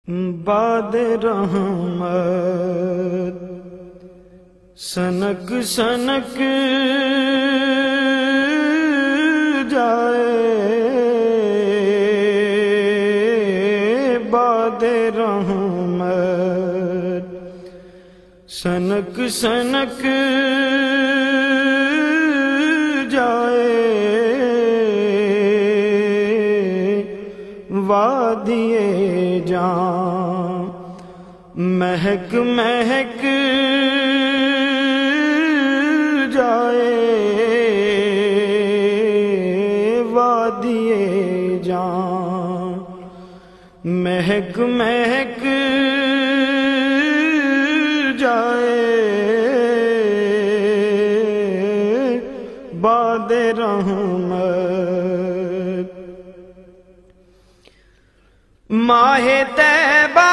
باد رحمت sink sink جائے، باد رحمت سنک سنک جائے، وادی جان مہک مہک جائے، وادی جان مہک مہک جائے، باد رحمت ماہ طیبہ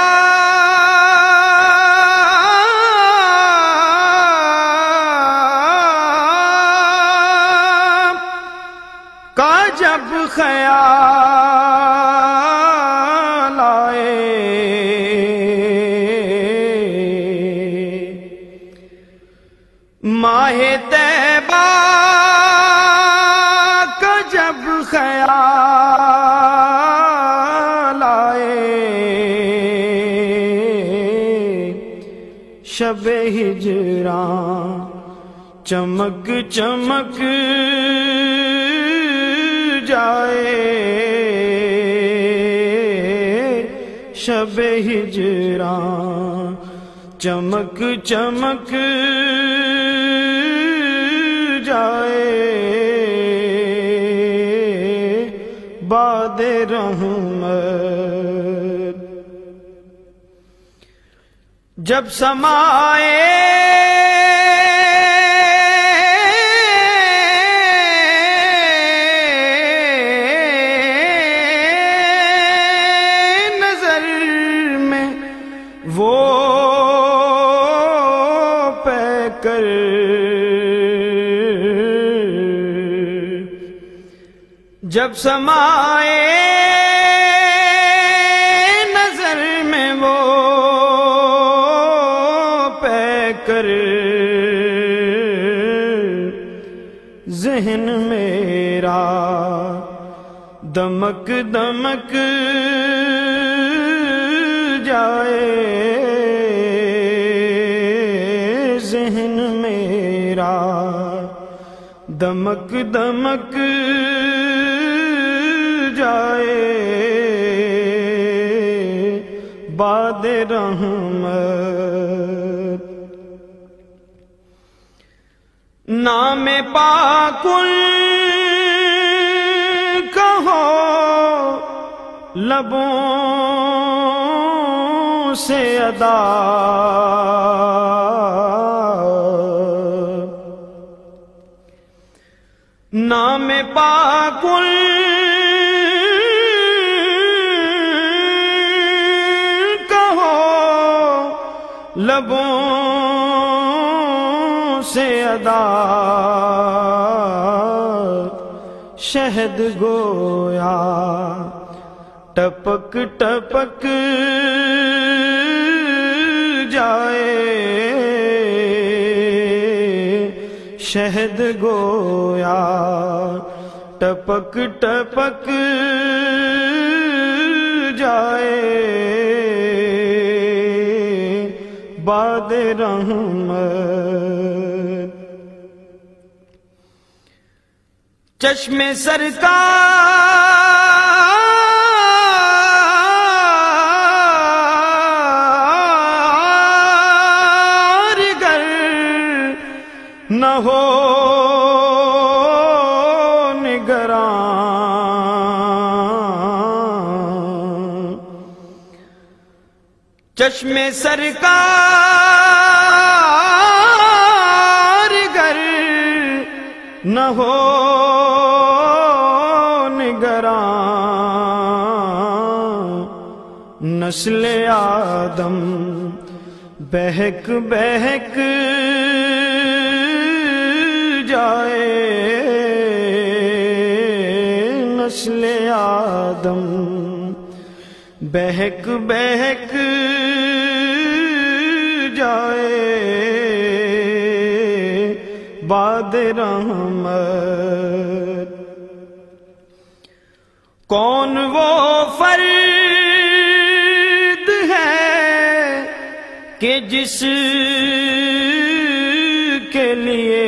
کا جب خیال آئے، ماہ طیبہ کا جب خیال آئے، شب ہجراں چمک چمک جائے، شب ہجراں چمک چمک جائے، باد رحمت جب سمائے وہ پے کر جب سمائے نظر میں وہ پے کر، ذہن میرا دمک دمک جائے، ذہن میرا دمک دمک جائے، باد رحمت نام پاک کہو لبوں سے ادا، نام پاک کہو لبوں سے ادا، شہد گویا ٹپک ٹپک جائے، شہد گویا ٹپک ٹپک جائے، باد رحمت چشم سرکار گر نہ ہو نگراں، چشم سرکار گر نہ ہو نگراں، نسل آدم بہک بہک جائے، نسل آدم بہک بہک جائے باد رحمت۔ کون وہ فرد ہے کہ جس کے لیے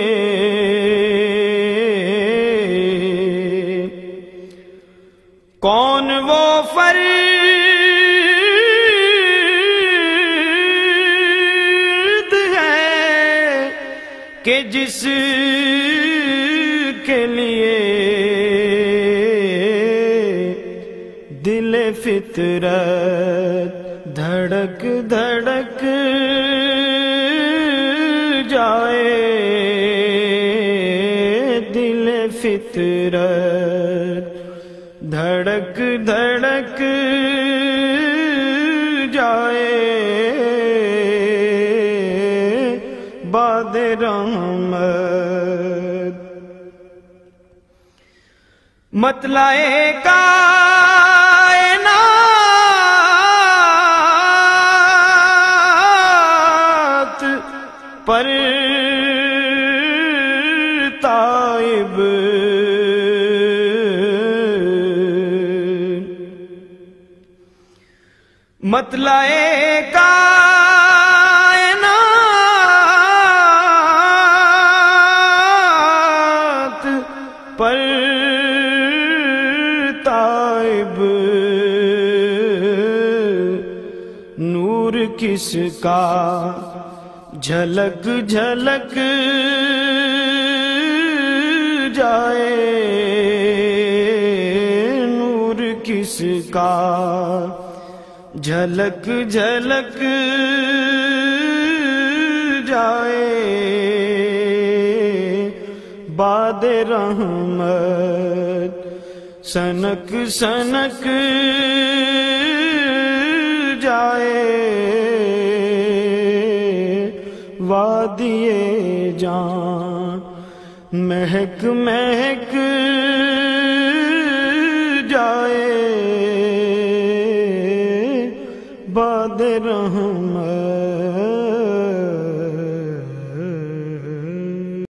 کون وہ فرد ہے کہ جس کے لیے دل فطرت دھڑک دھڑک جائے، دل فطرت دھڑک دھڑک جائے باد رحمت۔ مطلع کائنات پر تائب مطلع کائنات پر تائب نور کس کا جھلک جھلک جائے، نور کس کا جھلک جھلک جائے باد رحمت، سنک سنک جائے وادی جان، مہک مہک جائے باد رحمت۔